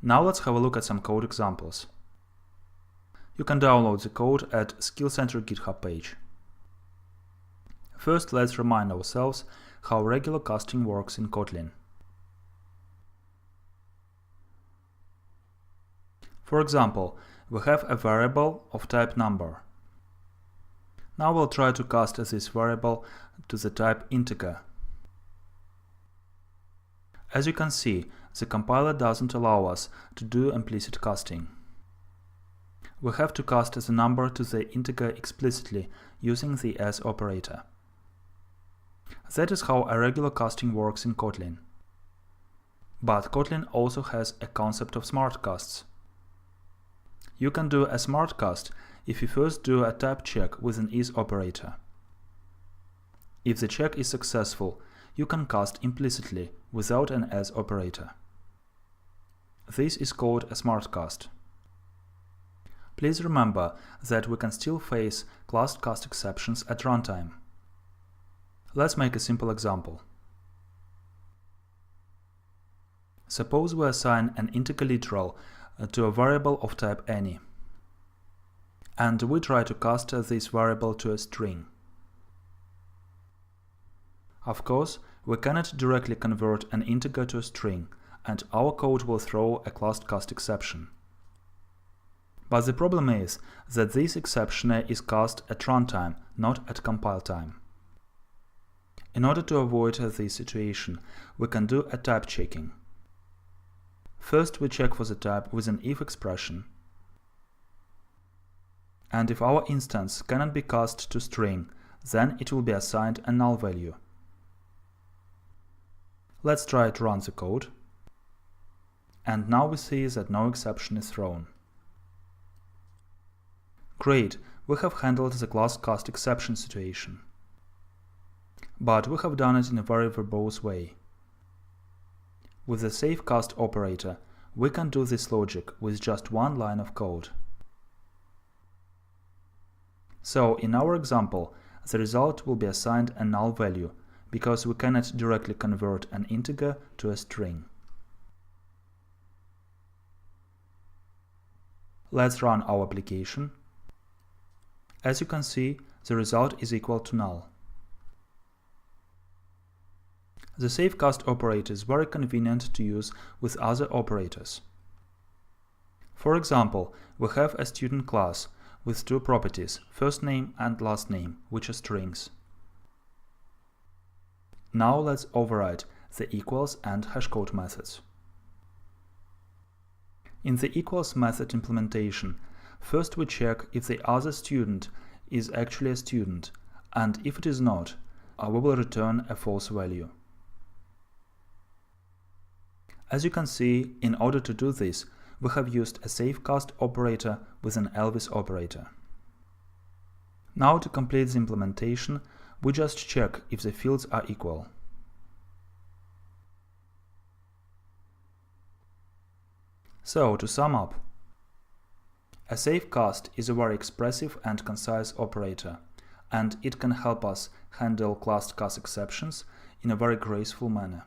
Now let's have a look at some code examples. You can download the code at Skills Center GitHub page. First, let's remind ourselves how regular casting works in Kotlin. For example, we have a variable of type number. Now we'll try to cast this variable to the type integer. As you can see, the compiler doesn't allow us to do implicit casting. We have to cast the number to the integer explicitly using the as operator. That is how a regular casting works in Kotlin. But Kotlin also has a concept of smart casts. You can do a smart cast if you first do a type check with an is operator. If the check is successful, you can cast implicitly without an as operator. This is called a smart cast. Please remember that we can still face class cast exceptions at runtime. Let's make a simple example. Suppose we assign an integer literal to a variable of type any, and we try to cast this variable to a string. Of course, we cannot directly convert an integer to a string, and our code will throw a class cast exception. But the problem is that this exception is cast at runtime, not at compile time. In order to avoid this situation, we can do a type checking. First, we check for the type with an if expression, and if our instance cannot be cast to string, then it will be assigned a null value. Let's try to run the code, and now we see that no exception is thrown. Great, we have handled the class cast exception situation. But we have done it in a very verbose way. With the save cast operator, we can do this logic with just one line of code. So, in our example, the result will be assigned a null value, because we cannot directly convert an integer to a string. Let's run our application. As you can see, the result is equal to null. The save cast operator is very convenient to use with other operators. For example, we have a student class with two properties, first name and last name, which are strings. Now let's override the equals and hashcode methods. In the equals method implementation, first we check if the other student is actually a student, and if it is not, we will return a false value. As you can see, in order to do this, we have used a save cast operator with an else operator. Now to complete the implementation, we just check if the fields are equal. So, to sum up, a save cast is a very expressive and concise operator, and it can help us handle class cast exceptions in a very graceful manner.